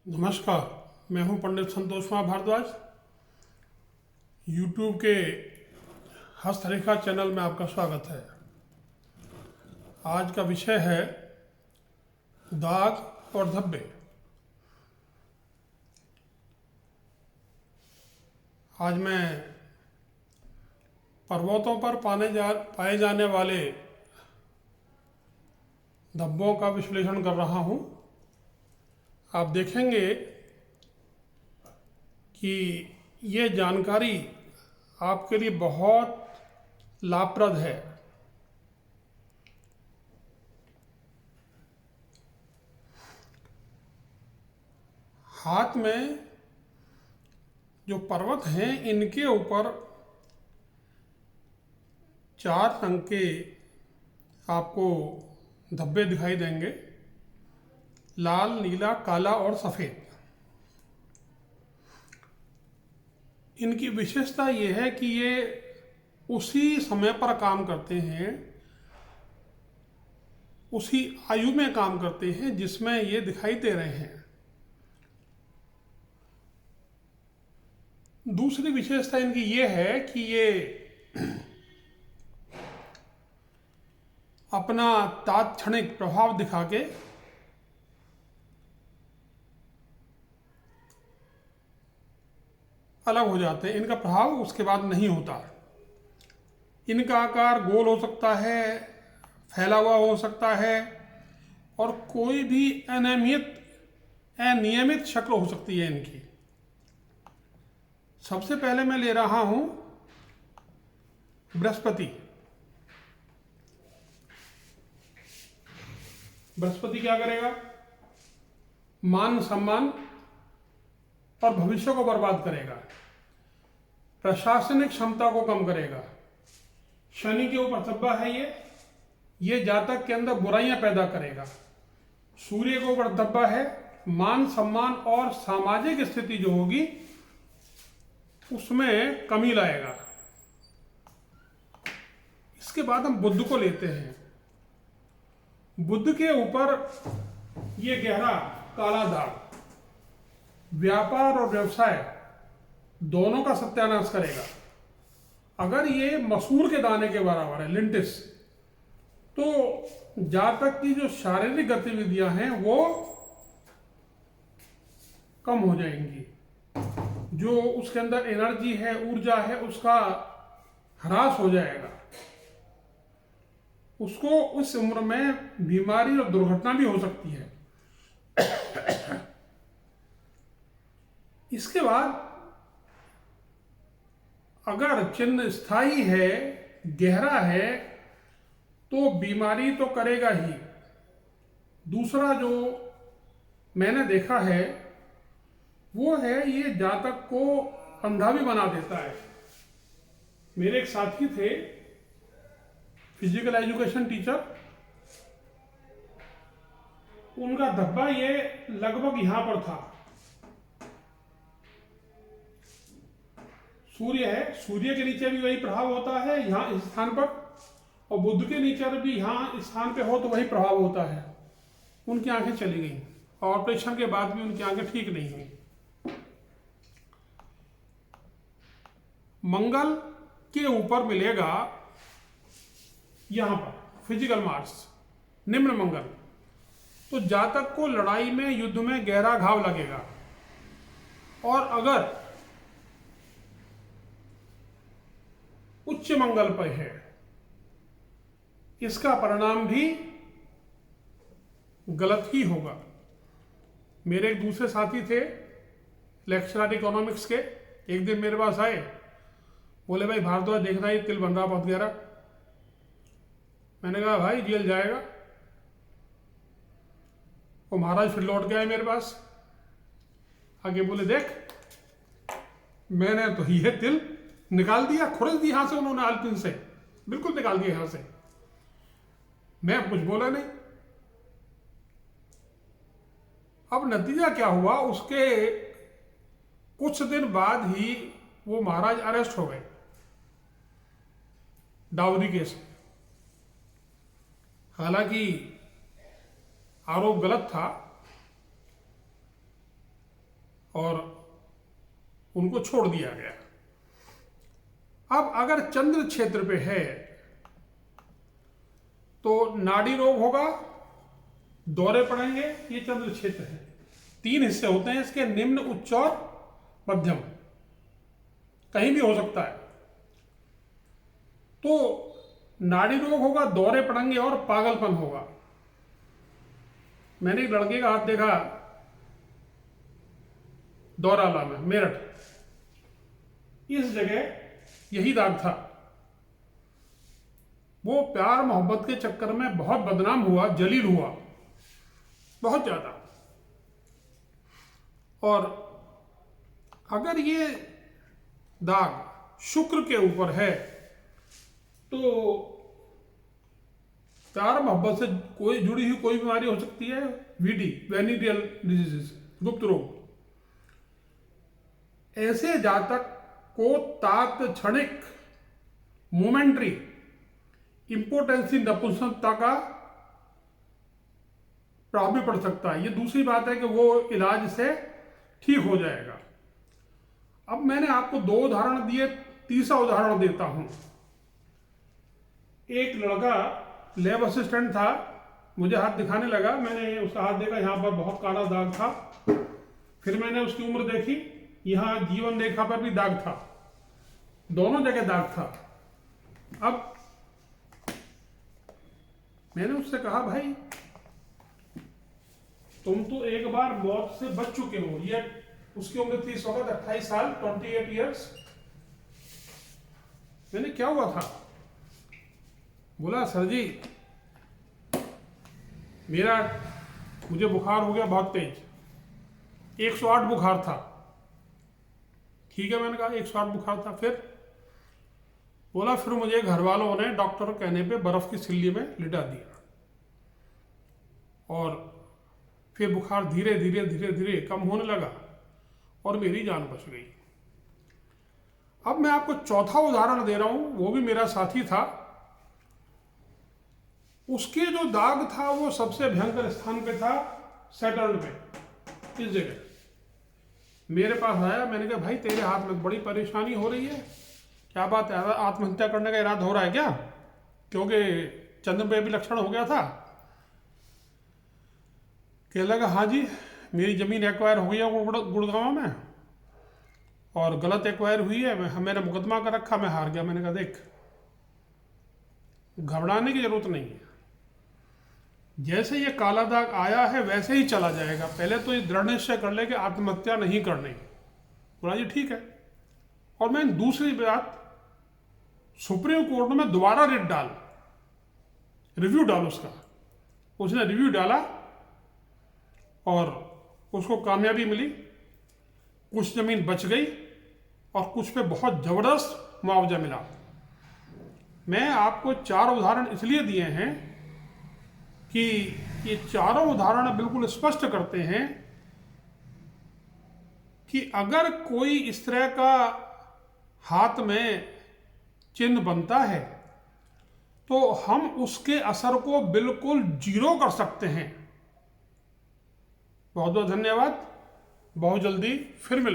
नमस्कार। मैं हूं पंडित संतोष कुमार भारद्वाज। यूट्यूब के हस्तरेखा चैनल में आपका स्वागत है। आज का विषय है दाग और धब्बे। आज मैं पर्वतों पर पाए जाने वाले धब्बों का विश्लेषण कर रहा हूं। आप देखेंगे कि ये जानकारी आपके लिए बहुत लाभप्रद है। हाथ में जो पर्वत हैं इनके ऊपर 4 रंग के आपको धब्बे दिखाई देंगे, लाल, नीला, काला और सफ़ेद। इनकी विशेषता ये है कि ये उसी समय पर काम करते हैं, उसी आयु में काम करते हैं जिसमें ये दिखाई दे रहे हैं। दूसरी विशेषता इनकी ये है कि ये अपना तात्क्षणिक प्रभाव दिखा के अलग हो जाते हैं। इनका प्रभाव उसके बाद नहीं होता। इनका आकार गोल हो सकता है, फैला हुआ हो सकता है और कोई भी अनियमित शक्ल हो सकती है इनकी। सबसे पहले मैं ले रहा हूं बृहस्पति। बृहस्पति क्या करेगा? मान सम्मान और भविष्य को बर्बाद करेगा, प्रशासनिक क्षमता को कम करेगा। शनि के ऊपर धब्बा है ये जातक के अंदर बुराइयां पैदा करेगा। सूर्य के ऊपर धब्बा है, मान सम्मान और सामाजिक स्थिति जो होगी उसमें कमी लाएगा। इसके बाद हम बुध को लेते हैं। बुध के ऊपर ये गहरा काला दाग व्यापार और व्यवसाय दोनों का सत्यानाश करेगा। अगर ये मसूर के दाने के बराबर है, लिंटिस, तो जातक की जो शारीरिक गतिविधियां हैं वो कम हो जाएंगी। जो उसके अंदर एनर्जी है, ऊर्जा है, उसका ह्रास हो जाएगा। उसको उस उम्र में बीमारी और दुर्घटना भी हो सकती है। इसके बाद अगर चिन्ह स्थायी है, गहरा है, तो बीमारी तो करेगा ही। दूसरा जो मैंने देखा है वो है ये जातक को अंधा भी बना देता है। मेरे एक साथी थे, फिजिकल एजुकेशन टीचर, उनका धब्बा ये लगभग यहां पर था। सूर्य है, सूर्य के नीचे भी वही प्रभाव होता है यहाँ इस स्थान पर, और बुध के नीचे भी यहाँ इस स्थान पे हो तो वही प्रभाव होता है। उनकी आंखें चली गई और ऑपरेशन के बाद भी उनकी आंखें ठीक नहीं हुई। मंगल के ऊपर मिलेगा यहां पर फिजिकल मार्स, निम्न मंगल, तो जातक को लड़ाई में, युद्ध में गहरा घाव लगेगा। और अगर उच्च मंगल पर है, इसका परिणाम भी गलत ही होगा। मेरे एक दूसरे साथी थे, लेक्चरर इकोनॉमिक्स के, एक दिन मेरे पास आए, बोले भाई भारद्वाज देखना ये तिल बन रहा बहुत गहरा। मैंने कहा भाई जेल जाएगा। वो महाराज फिर लौट के आए मेरे पास, आगे बोले देख, मैंने तो ये तिल निकाल दिया, खुरच दी यहां से उन्होंने, आलपिन से बिल्कुल निकाल दिया यहां से। मैं कुछ बोला नहीं। अब नतीजा क्या हुआ, उसके कुछ दिन बाद ही वो महाराज अरेस्ट हो गए डाउरी केस में। हालांकि आरोप गलत था, और उनको छोड़ दिया गया। अब अगर चंद्र क्षेत्र पे है तो नाड़ी रोग होगा, दौरे पड़ेंगे। ये चंद्र क्षेत्र है, 3 हिस्से होते हैं इसके, निम्न, उच्च और मध्यम, कहीं भी हो सकता है। तो नाड़ी रोग होगा, दौरे पड़ेंगे और पागलपन होगा। मैंने एक लड़के का हाथ देखा दौराला में, मेरठ, इस जगह यही दाग था। वो प्यार मोहब्बत के चक्कर में बहुत बदनाम हुआ, जलील हुआ बहुत ज्यादा। और अगर ये दाग शुक्र के ऊपर है तो प्यार मोहब्बत से कोई जुड़ी हुई कोई बीमारी हो सकती है, वीडी, वेनिडियल डिजीजेस, गुप्त रोग। ऐसे जातक को तात्क्षणिक मोमेंट्री इंपोर्टेंसी, नपुंसकता का प्रभाव भी पड़ सकता है। ये दूसरी बात है कि वो इलाज से ठीक हो जाएगा। अब मैंने आपको 2 उदाहरण दिए, तीसरा उदाहरण देता हूं। एक लड़का लैब असिस्टेंट था, मुझे हाथ दिखाने लगा, मैंने उसका हाथ देखा, यहाँ पर बहुत काला दाग था। फिर मैंने उसकी उम्र देखी, यहाँ जीवन रेखा पर भी दाग था, दोनों जगह दाग था। अब मैंने उससे कहा, भाई तुम तो एक बार मौत से बच चुके हो। ये उसकी उम्र थी इस वक्त 28 साल, 28 ईयर्स। मैंने क्या हुआ था? बोला, सर जी मुझे बुखार हो गया बहुत तेज, 108 बुखार था। ठीक है, मैंने कहा 108 बुखार था। फिर बोला, फिर मुझे घर वालों ने डॉक्टर कहने पे बर्फ की सिल्ली में लिटा दिया और फिर बुखार धीरे धीरे धीरे धीरे कम होने लगा और मेरी जान बच गई। अब मैं आपको चौथा उदाहरण दे रहा हूं, वो भी मेरा साथी था। उसके जो दाग था वो सबसे भयंकर स्थान पे था, सैटर्न पे, इस जगह। मेरे पास आया, मैंने कहा, भाई तेरे हाथ में बड़ी परेशानी हो रही है, क्या बात है, आत्महत्या करने का इरादा हो रहा है क्या? क्योंकि चंद्र पे भी लक्षण हो गया था। कहने लगा, हाँ जी, मेरी जमीन एक्वायर हो गई है गुड़गांव में और गलत एक्वायर हुई है, मैंने मुकदमा कर रखा, मैं हार गया। मैंने कहा, देख, घबराने की जरूरत नहीं है, जैसे ये काला दाग आया है वैसे ही चला जाएगा। पहले तो ये दृढ़ निश्चय कर ले कि आत्महत्या नहीं करनी। बोला, जी ठीक है। और मैं दूसरी बात, सुप्रीम कोर्ट में दोबारा रिट डाल, रिव्यू डाल उसका। उसने रिव्यू डाला और उसको कामयाबी मिली, कुछ जमीन बच गई और कुछ पे बहुत जबरदस्त मुआवजा मिला। मैं आपको 4 उदाहरण इसलिए दिए हैं कि ये चारों उदाहरण बिल्कुल स्पष्ट करते हैं कि अगर कोई इस तरह का हाथ में चिन्ह बनता है तो हम उसके असर को बिल्कुल 0 कर सकते हैं। बहुत बहुत धन्यवाद, बहुत जल्दी फिर मिलेंगे।